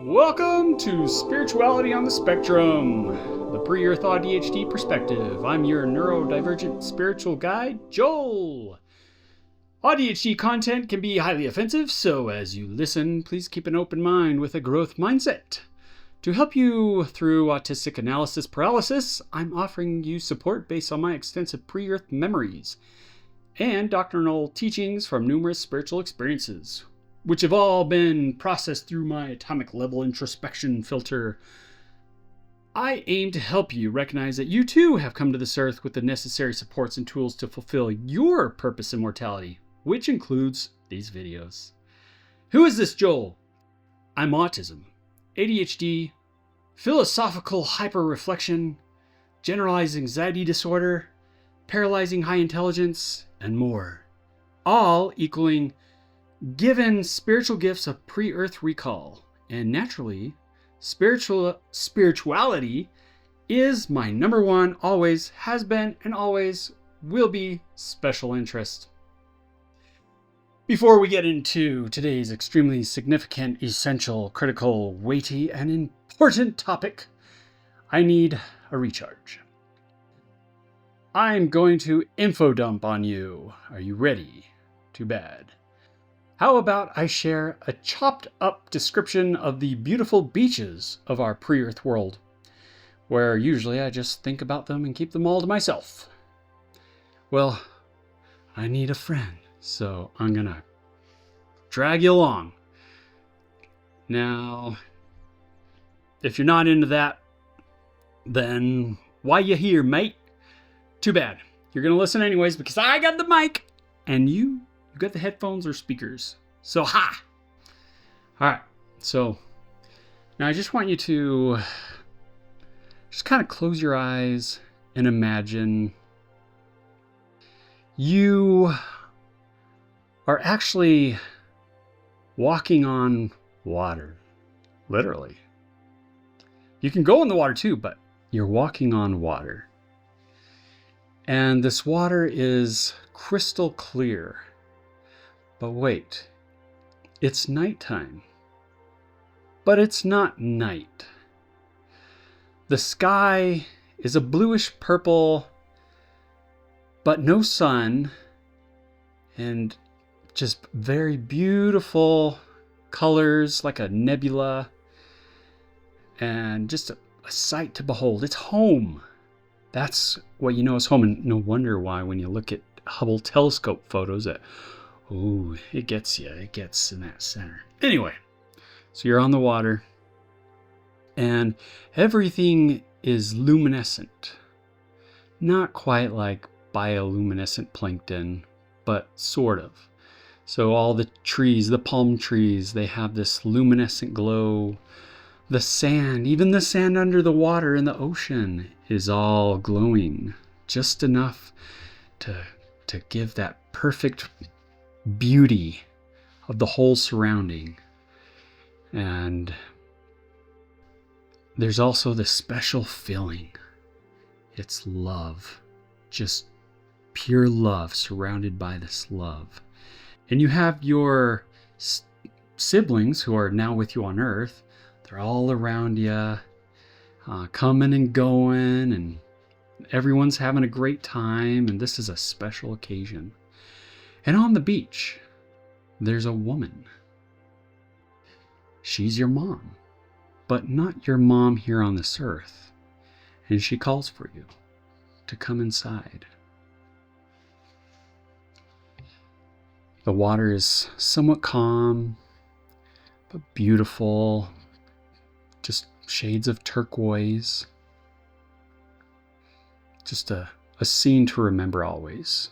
Welcome to Spirituality on the Spectrum, the pre-Earth AuDHD perspective. I'm your neurodivergent spiritual guide, Joel. AuDHD content can be highly offensive, so as you listen, please keep an open mind with a growth mindset. To help you through autistic analysis paralysis, I'm offering you support based on my extensive pre-Earth memories and doctrinal teachings from numerous spiritual experiences, which have all been processed through my atomic level introspection filter. I aim to help you recognize that you too have come to this earth with the necessary supports and tools to fulfill your purpose in mortality, which includes these videos. Who is this Joel? I'm autism, ADHD, philosophical hyper-reflection, generalized anxiety disorder, paralyzing high intelligence, and more, all equaling given spiritual gifts of pre-Earth recall. And naturally, spirituality is my number one, always has been, and always will be special interest. Before we get into today's extremely significant, essential, critical, weighty, and important topic, I need a recharge. I'm going to info dump on you. Are you ready? Too bad. How about I share a chopped up description of the beautiful beaches of our pre-Earth world, where usually I just think about them and keep them all to myself. Well, I need a friend, so I'm gonna drag you along. Now, if you're not into that, then why you here, mate? Too bad. You're gonna listen anyways because I got the mic and you got the headphones or speakers. So ha! Alright, so now I just want you to just kind of close your eyes and imagine you are actually walking on water. Literally. You can go in the water too, but you're walking on water. And this water is crystal clear. But wait, it's nighttime. But it's not night. The sky is a bluish purple, but no sun, and just very beautiful colors like a nebula, and just a sight to behold. It's home. That's what you know is home, and no wonder why when you look at Hubble telescope photos that, ooh, it gets you. It gets in that center. Anyway, so you're on the water, and everything is luminescent. Not quite like bioluminescent plankton, but sort of. So all the trees, the palm trees, they have this luminescent glow. The sand, even the sand under the water in the ocean, is all glowing. Just enough to give that perfect beauty of the whole surrounding. And there's also this special feeling. It's love. Just pure love, surrounded by this love. And you have your siblings who are now with you on Earth. They're all around you, coming and going, and everyone's having a great time, and this is a special occasion. And on the beach, there's a woman. She's your mom, but not your mom here on this earth. And she calls for you to come inside. The water is somewhat calm, but beautiful. Just shades of turquoise. Just a scene to remember always.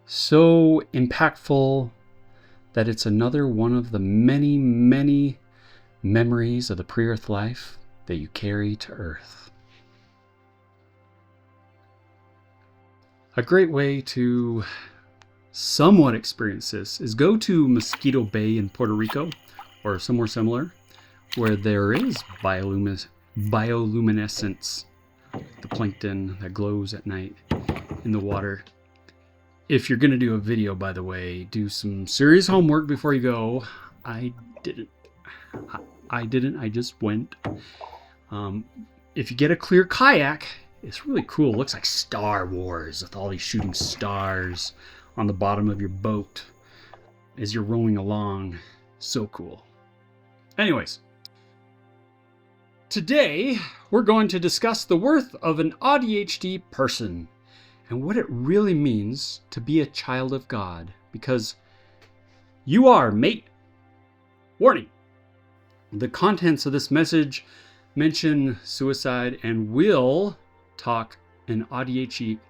So impactful that it's another one of the many, many memories of the pre-Earth life that you carry to Earth. A great way to somewhat experience this is go to Mosquito Bay in Puerto Rico or somewhere similar where there is bioluminescence, the plankton that glows at night in the water. If you're going to do a video, by the way, do some serious homework before you go. I didn't. I didn't. I just went. If you get a clear kayak, it's really cool. It looks like Star Wars with all these shooting stars on the bottom of your boat as you're rowing along. So cool. Anyways, today we're going to discuss the worth of an AuDHD person and what it really means to be a child of God, because you are, mate. Warning. The contents of this message mention suicide and will talk an AuDHD-er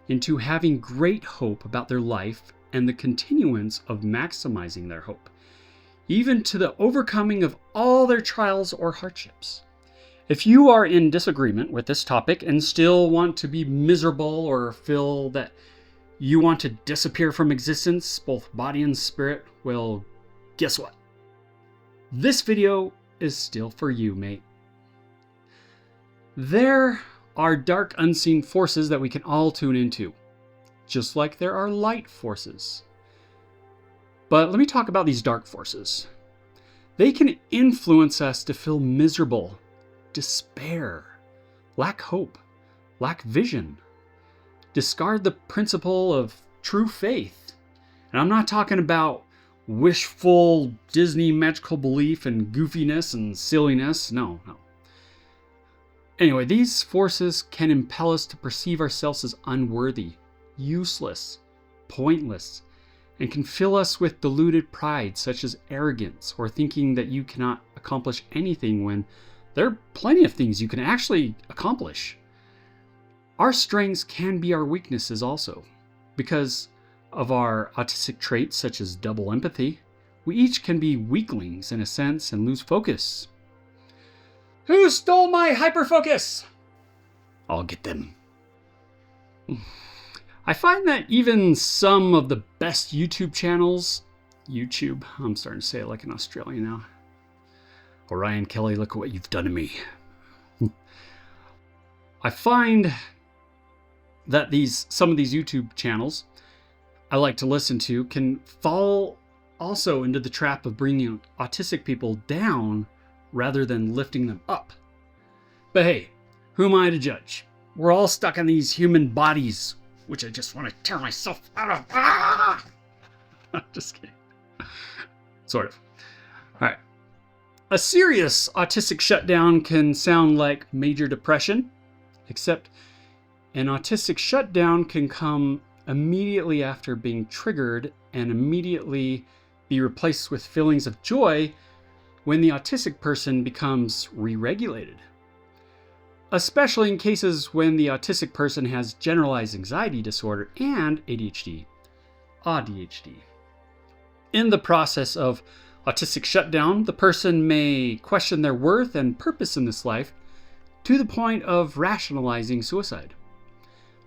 into having great hope about their life and the continuance of maximizing their hope, even to the overcoming of all their trials or hardships. If you are in disagreement with this topic and still want to be miserable or feel that you want to disappear from existence, both body and spirit, well, guess what? This video is still for you, mate. There are dark unseen forces that we can all tune into, just like there are light forces. But let me talk about these dark forces. They can influence us to feel miserable, despair, lack hope, lack vision, discard the principle of true faith. And I'm not talking about wishful Disney magical belief and goofiness and silliness. No. Anyway, these forces can impel us to perceive ourselves as unworthy, useless, pointless, and can fill us with deluded pride, such as arrogance or thinking that you cannot accomplish anything when there are plenty of things you can actually accomplish. Our strengths can be our weaknesses also. Because of our autistic traits such as double empathy, we each can be weaklings in a sense and lose focus. Who stole my hyperfocus? I'll get them. I find that even some of the best YouTube channels, I'm starting to say it like an Australian now. Orion Kelly, look at what you've done to me. I find that some of these YouTube channels I like to listen to can fall also into the trap of bringing autistic people down rather than lifting them up. But hey, who am I to judge? We're all stuck in these human bodies, which I just want to tear myself out of. I'm just kidding. Sort of. All right. A serious autistic shutdown can sound like major depression, except an autistic shutdown can come immediately after being triggered and immediately be replaced with feelings of joy when the autistic person becomes re-regulated. Especially in cases when the autistic person has generalized anxiety disorder and ADHD, AuDHD. In the process of autistic shutdown, the person may question their worth and purpose in this life to the point of rationalizing suicide.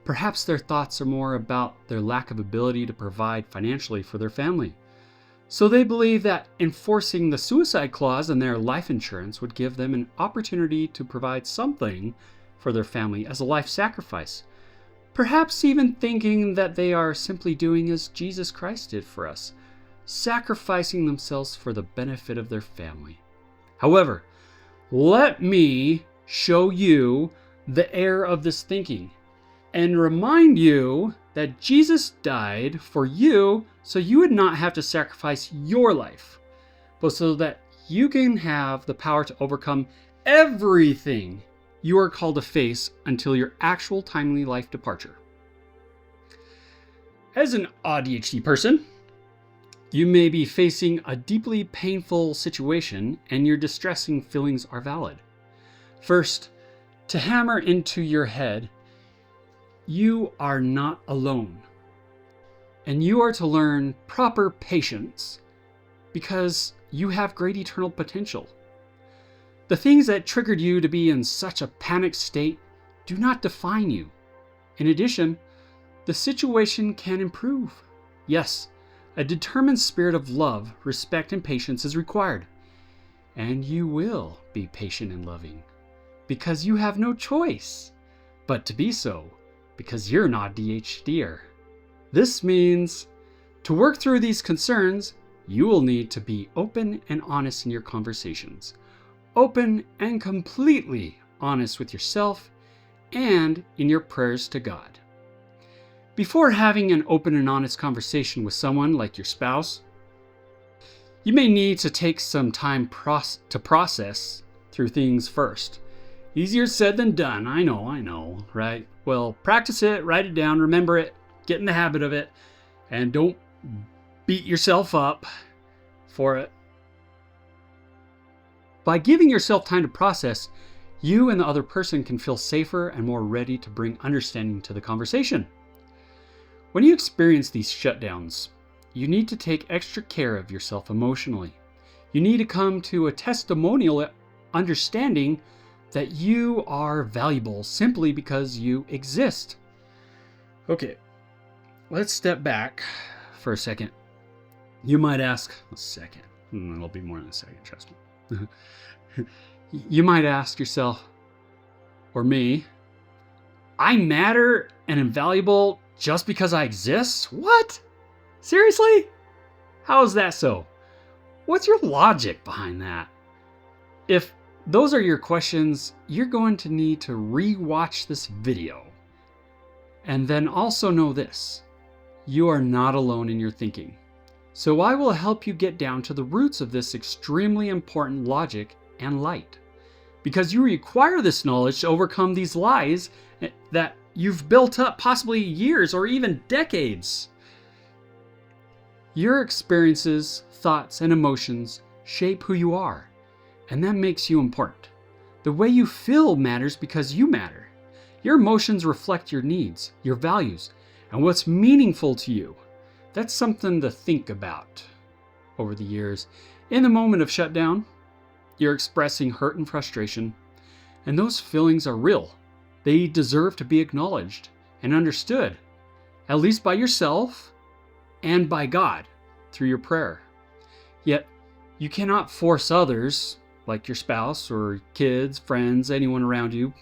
Perhaps their thoughts are more about their lack of ability to provide financially for their family. So they believe that enforcing the suicide clause in their life insurance would give them an opportunity to provide something for their family as a life sacrifice. Perhaps even thinking that they are simply doing as Jesus Christ did for us, sacrificing themselves for the benefit of their family. However, let me show you the error of this thinking and remind you that Jesus died for you so you would not have to sacrifice your life, but so that you can have the power to overcome everything you are called to face until your actual timely life departure. As an AuDHD person, you may be facing a deeply painful situation and your distressing feelings are valid. First, to hammer into your head, you are not alone. And you are to learn proper patience because you have great eternal potential. The things that triggered you to be in such a panicked state do not define you. In addition, the situation can improve. Yes, a determined spirit of love, respect, and patience is required. And you will be patient and loving because you have no choice but to be so because you're an AuDHDer. This means to work through these concerns, you will need to be open and honest in your conversations. Open and completely honest with yourself and in your prayers to God. Before having an open and honest conversation with someone like your spouse, you may need to take some time to process through things first. Easier said than done, I know, right? Well, practice it, write it down, remember it, get in the habit of it, and don't beat yourself up for it. By giving yourself time to process, you and the other person can feel safer and more ready to bring understanding to the conversation. When you experience these shutdowns, you need to take extra care of yourself emotionally. You need to come to a testimonial understanding that you are valuable simply because you exist. Okay, let's step back for a second. You might ask, a second. It'll be more than a second, trust me. You might ask yourself, or me, I matter and am valuable just because I exist? What? Seriously? How is that so? What's your logic behind that? If those are your questions, you're going to need to re-watch this video. And then also know this, you are not alone in your thinking. So I will help you get down to the roots of this extremely important logic and light. Because you require this knowledge to overcome these lies that you've built up possibly years or even decades. Your experiences, thoughts, and emotions shape who you are, and that makes you important. The way you feel matters because you matter. Your emotions reflect your needs, your values, and what's meaningful to you. That's something to think about over the years. In the moment of shutdown, you're expressing hurt and frustration, and those feelings are real. They deserve to be acknowledged and understood, at least by yourself and by God through your prayer. Yet, you cannot force others, like your spouse or kids, friends, anyone around you,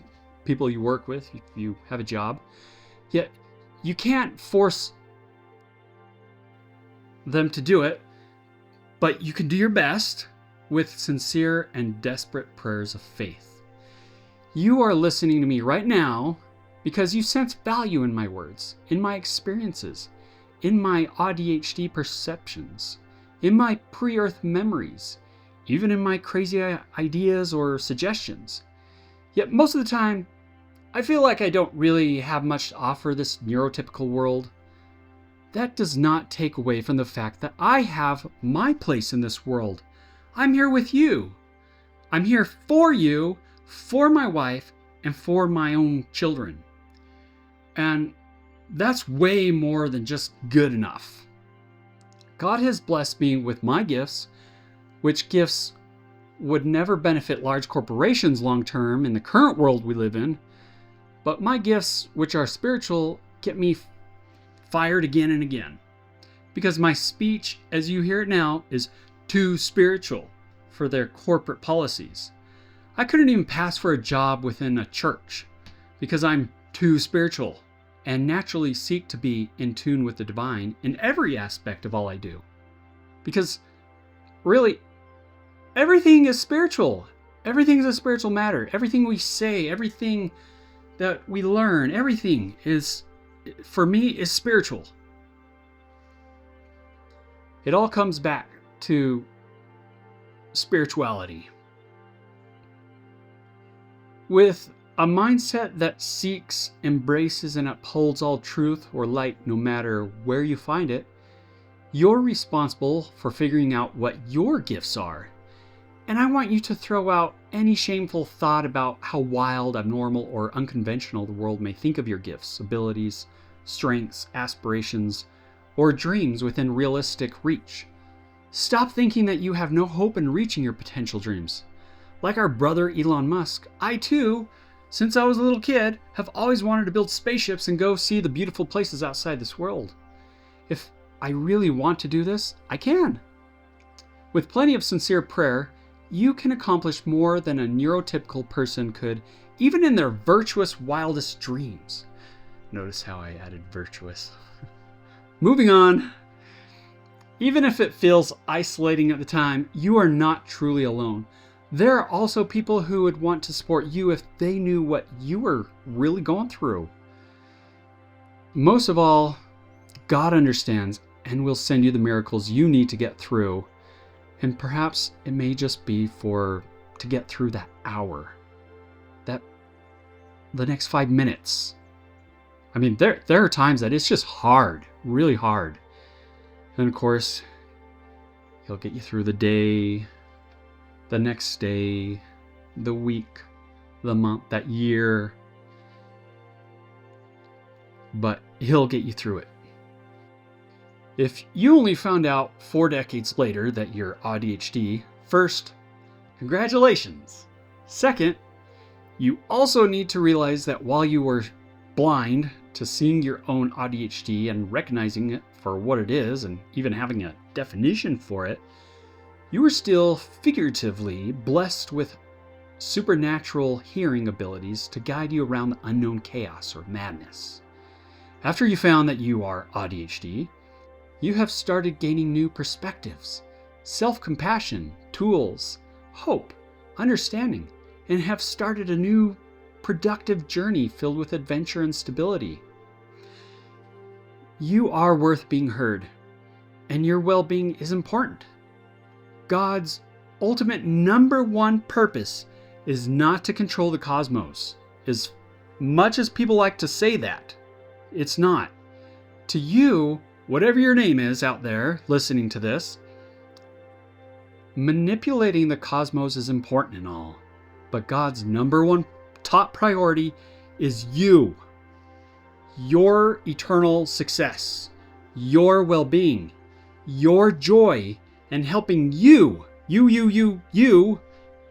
people you work with, if you have a job. Yet, you can't force them to do it, but you can do your best with sincere and desperate prayers of faith. You are listening to me right now because you sense value in my words, in my experiences, in my AuDHD perceptions, in my pre-Earth memories, even in my crazy ideas or suggestions. Yet most of the time, I feel like I don't really have much to offer this neurotypical world. That does not take away from the fact that I have my place in this world. I'm here with you. I'm here for you, for my wife, and for my own children. And that's way more than just good enough. God has blessed me with my gifts, which gifts would never benefit large corporations long term in the current world we live in. But my gifts, which are spiritual, get me fired again and again. Because my speech, as you hear it now, is too spiritual for their corporate policies. I couldn't even pass for a job within a church because I'm too spiritual and naturally seek to be in tune with the divine in every aspect of all I do. Because really, everything is spiritual. Everything is a spiritual matter. Everything we say, everything that we learn, everything is, for me, is spiritual. It all comes back to spirituality. With a mindset that seeks, embraces, and upholds all truth or light no matter where you find it, you're responsible for figuring out what your gifts are. And I want you to throw out any shameful thought about how wild, abnormal, or unconventional the world may think of your gifts, abilities, strengths, aspirations, or dreams within realistic reach. Stop thinking that you have no hope in reaching your potential dreams. Like our brother Elon Musk, I too, since I was a little kid, have always wanted to build spaceships and go see the beautiful places outside this world. If I really want to do this, I can. With plenty of sincere prayer, you can accomplish more than a neurotypical person could, even in their virtuous, wildest dreams. Notice how I added virtuous. Moving on. Even if it feels isolating at the time, you are not truly alone. There are also people who would want to support you if they knew what you were really going through. Most of all, God understands and will send you the miracles you need to get through. And perhaps it may just be to get through that hour, the next 5 minutes. I mean, there are times that it's just hard, really hard. And of course, He'll get you through the day, the next day, the week, the month, that year. But He'll get you through it. If you only found out 4 decades later that you're AuDHD, first, congratulations. Second, you also need to realize that while you were blind to seeing your own AuDHD and recognizing it for what it is and even having a definition for it, you were still figuratively blessed with supernatural hearing abilities to guide you around the unknown chaos or madness. After you found that you are AuDHD, you have started gaining new perspectives, self-compassion, tools, hope, understanding, and have started a new productive journey filled with adventure and stability. You are worth being heard, and your well-being is important. God's ultimate number one purpose is not to control the cosmos. As much as people like to say that, it's not. To you, whatever your name is out there listening to this, manipulating the cosmos is important and all, but God's number one top priority is you, your eternal success, your well-being, your joy, and helping you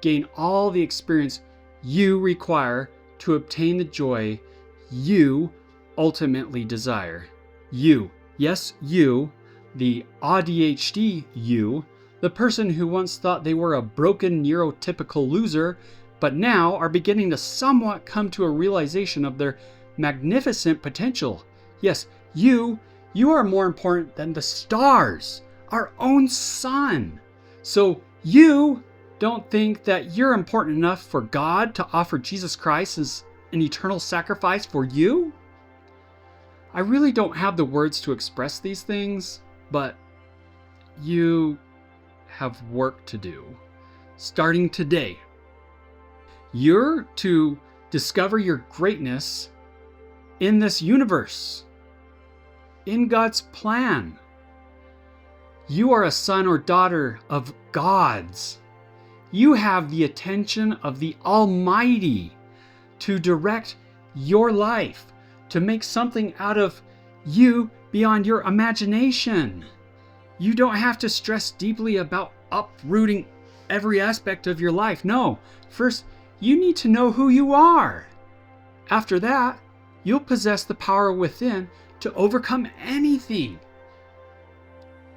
gain all the experience you require to obtain the joy you ultimately desire. You, yes, you, the AuDHD you, the person who once thought they were a broken neurotypical loser, but now are beginning to somewhat come to a realization of their magnificent potential. Yes, you are more important than the stars, our own sun. So you don't think that you're important enough for God to offer Jesus Christ as an eternal sacrifice for you? I really don't have the words to express these things, but you have work to do. Starting today, you're to discover your greatness in this universe, in God's plan. You are a son or daughter of God's. You have the attention of the Almighty to direct your life, to make something out of you beyond your imagination. You don't have to stress deeply about uprooting every aspect of your life. No, first, you need to know who you are. After that, you'll possess the power within to overcome anything,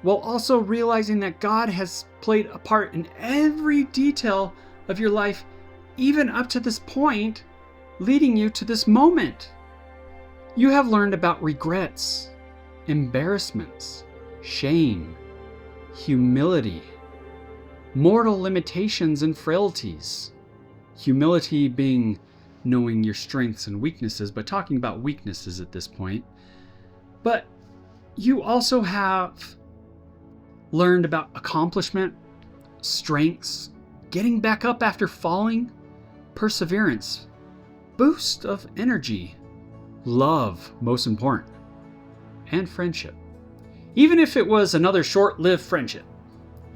while also realizing that God has played a part in every detail of your life, even up to this point, leading you to this moment. You have learned about regrets, embarrassments, shame, humility, mortal limitations and frailties. Humility being knowing your strengths and weaknesses, but talking about weaknesses at this point. But you also have learned about accomplishment, strengths, getting back up after falling, perseverance, boost of energy, love, most important, and friendship. Even if it was another short-lived friendship,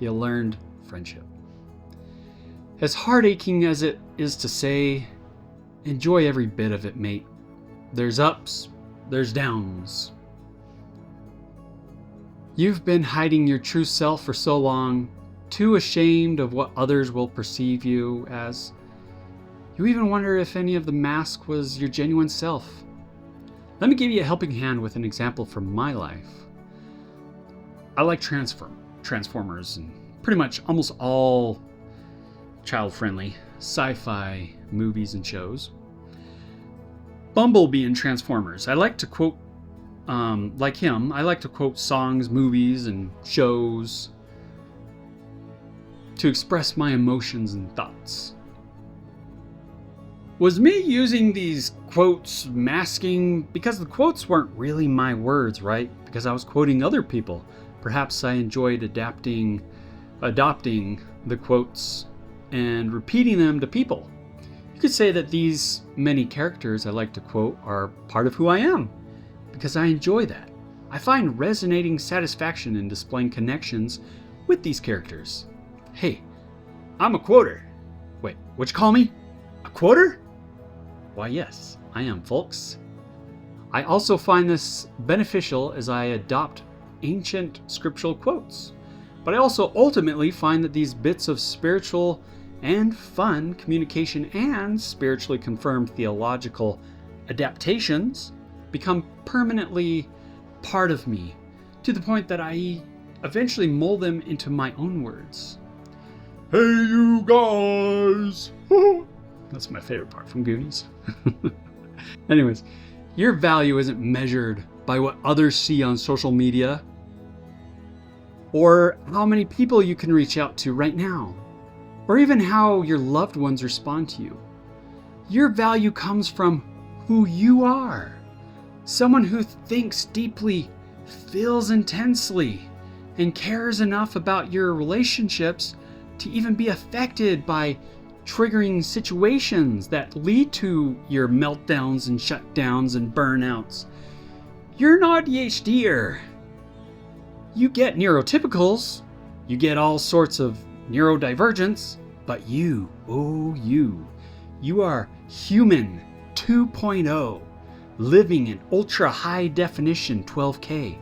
you learned friendship. As heart-aching as it is to say, enjoy every bit of it, mate. There's ups, there's downs. You've been hiding your true self for so long, too ashamed of what others will perceive you as. You even wonder if any of the mask was your genuine self. Let me give you a helping hand with an example from my life. I like Transformers and pretty much almost all child-friendly sci-fi movies and shows. Bumblebee in Transformers. I like to quote like him, I like to quote songs, movies, and shows to express my emotions and thoughts. Was me using these quotes masking because the quotes weren't really my words, right? Because I was quoting other people. Perhaps I enjoyed adopting the quotes and repeating them to people. You could say that these many characters I like to quote are part of who I am, because I enjoy that. I find resonating satisfaction in displaying connections with these characters. Hey, I'm a quoter. Wait, what'd you call me? A quoter? Why, yes, I am, folks. I also find this beneficial as I adopt ancient scriptural quotes. But I also ultimately find that these bits of spiritual and fun communication and spiritually confirmed theological adaptations become permanently part of me, to the point that I eventually mold them into my own words. Hey, you guys! That's my favorite part from Goonies. Anyways, your value isn't measured by what others see on social media or how many people you can reach out to right now, or even how your loved ones respond to you. Your value comes from who you are. Someone who thinks deeply, feels intensely, and cares enough about your relationships to even be affected by triggering situations that lead to your meltdowns and shutdowns and burnouts. You're an AuDHDer. You get neurotypicals, you get all sorts of neurodivergence, but you are human 2.0, living in ultra high definition 12K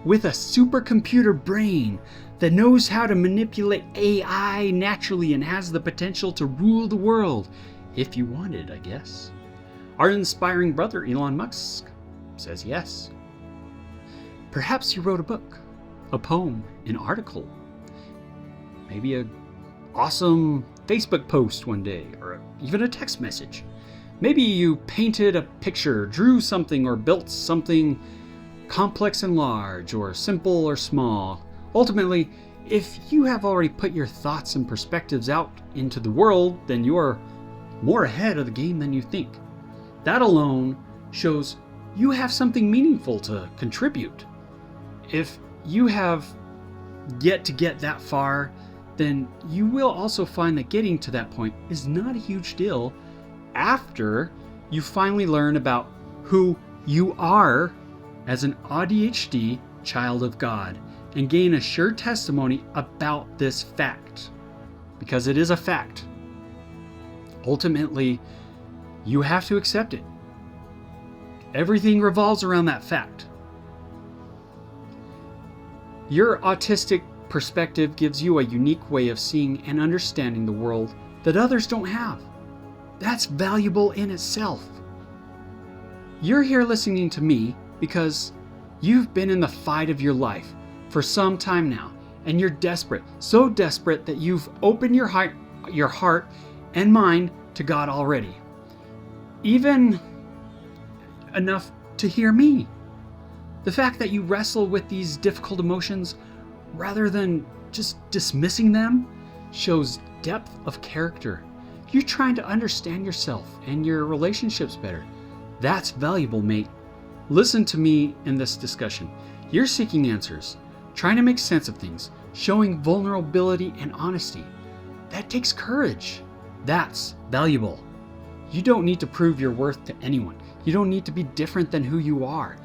with a supercomputer brain that knows how to manipulate AI naturally and has the potential to rule the world, if you wanted, I guess. Our inspiring brother Elon Musk says yes. Perhaps you wrote a book, a poem, an article, maybe an awesome Facebook post one day, or even a text message. Maybe you painted a picture, drew something, or built something complex and large, or simple or small. Ultimately, if you have already put your thoughts and perspectives out into the world, then you are more ahead of the game than you think. That alone shows you have something meaningful to contribute. If you have yet to get that far, then you will also find that getting to that point is not a huge deal after you finally learn about who you are as an AuDHD child of God and gain a sure testimony about this fact, because it is a fact. Ultimately, you have to accept it. Everything revolves around that fact. Your autistic perspective gives you a unique way of seeing and understanding the world that others don't have. That's valuable in itself. You're here listening to me because you've been in the fight of your life for some time now, and you're desperate, so desperate that you've opened your heart and mind to God already. Even enough to hear me. The fact that you wrestle with these difficult emotions rather than just dismissing them shows depth of character. You're trying to understand yourself and your relationships better. That's valuable, mate. Listen to me in this discussion. You're seeking answers, trying to make sense of things, showing vulnerability and honesty. That takes courage. That's valuable. You don't need to prove your worth to anyone. You don't need to be different than who you are.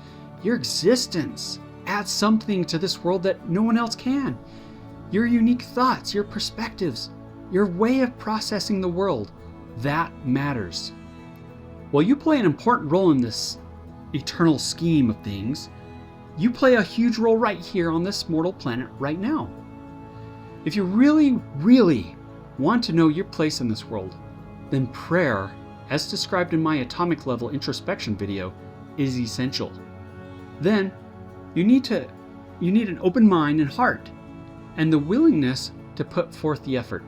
Your existence adds something to this world that no one else can. Your unique thoughts, your perspectives, your way of processing the world, that matters. While you play an important role in this eternal scheme of things, you play a huge role right here on this mortal planet right now. If you really, really want to know your place in this world, then prayer, as described in my atomic level introspection video, is essential. Then you need an open mind and heart, and the willingness to put forth the effort.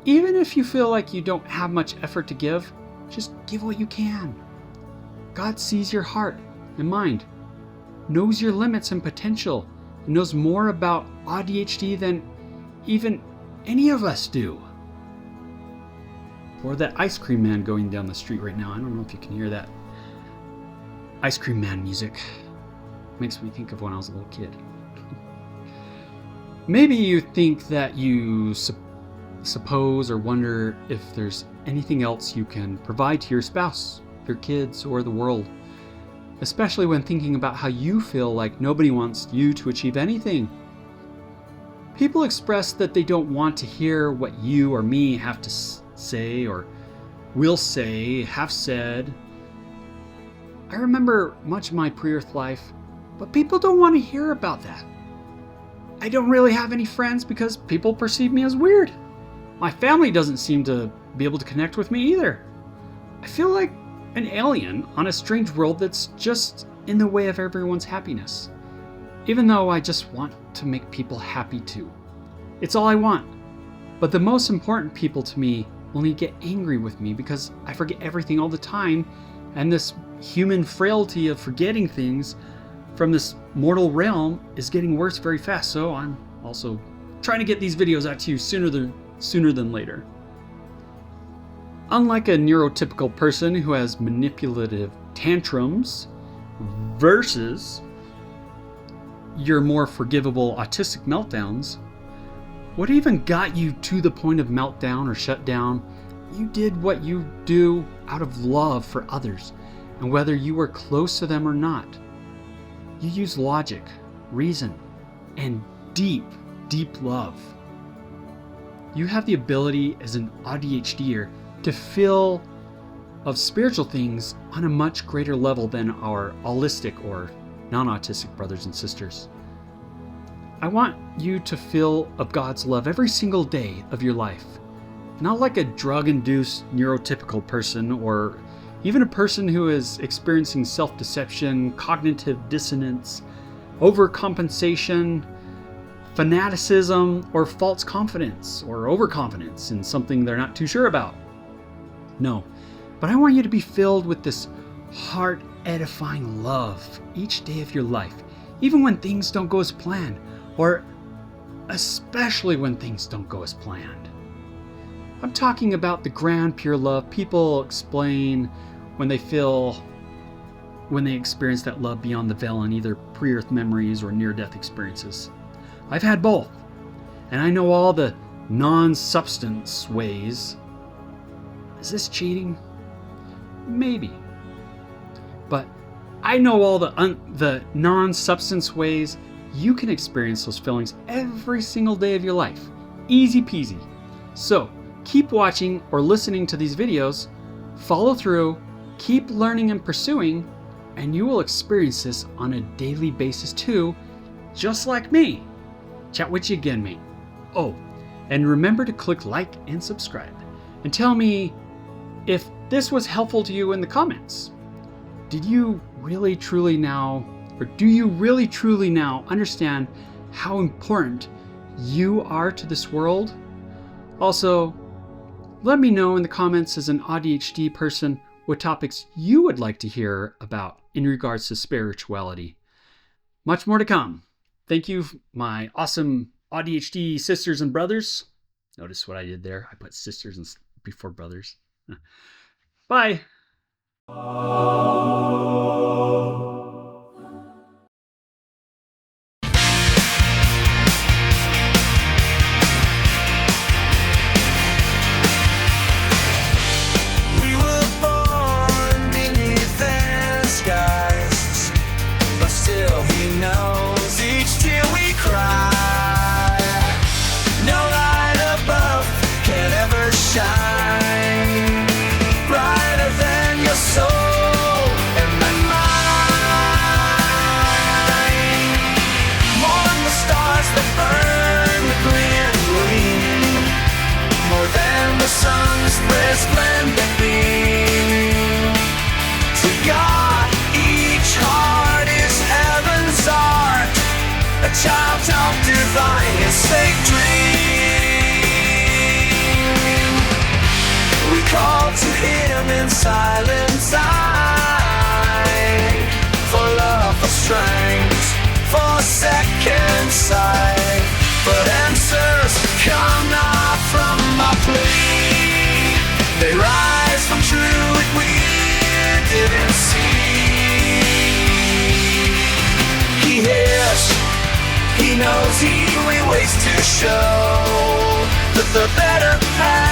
Even if you feel like you don't have much effort to give, just give what you can. God sees your heart and mind. knows your limits and potential, and knows more about AuDHD than even any of us do. Or that ice cream man going down the street right now. I don't know if you can hear that ice cream man music. Makes me think of when I was a little kid. Maybe you think that you suppose or wonder if there's anything else you can provide to your spouse, your kids, or the world, especially when thinking about how you feel like nobody wants you to achieve anything. People express that they don't want to hear what you or me have to say or will say, have said. I remember much of my pre-Earth life, but people don't want to hear about that. I don't really have any friends because people perceive me as weird. My family doesn't seem to be able to connect with me either. I feel like an alien on a strange world that's just in the way of everyone's happiness. Even though I just want to make people happy too. It's all I want. But the most important people to me only get angry with me because I forget everything all the time, and this human frailty of forgetting things from this mortal realm is getting worse very fast. So I'm also trying to get these videos out to you sooner than later. Unlike a neurotypical person who has manipulative tantrums versus your more forgivable autistic meltdowns, what even got you to the point of meltdown or shutdown? You did what you do out of love for others, and whether you were close to them or not. You use logic, reason, and deep, deep love. You have the ability as an AuDHDer to feel of spiritual things on a much greater level than our allistic or non-autistic brothers and sisters. I want you to feel of God's love every single day of your life. Not like a drug-induced neurotypical person or even a person who is experiencing self-deception, cognitive dissonance, overcompensation, fanaticism, or false confidence or overconfidence in something they're not too sure about. No, but I want you to be filled with this heart-edifying love each day of your life, even when things don't go as planned, or especially when things don't go as planned. I'm talking about the grand pure love people explain when they experience that love beyond the veil in either pre-Earth memories or near-death experiences. I've had both, and I know all the non-substance ways. Is this cheating? Maybe. But I know all the non-substance ways you can experience those feelings every single day of your life. Easy peasy. So keep watching or listening to these videos, follow through, keep learning and pursuing, and you will experience this on a daily basis too, just like me. Chat with you again, mate. Oh, and remember to click like and subscribe, and tell me if this was helpful to you in the comments. Do you really truly now understand how important you are to this world? Also, let me know in the comments as an AuDHD person what topics you would like to hear about in regards to spirituality. Much more to come. Thank you, my awesome AuDHD sisters and brothers. Notice what I did there? I put sisters before brothers. Bye. Sun's resplendent beam. To God, each heart is heaven's art. A child's help divine is fake dream. We call to Him in silent time for love, for strength. side, but answers come not from my plea. They rise from truth we didn't see. He hears, he knows, he only waits to show that the better path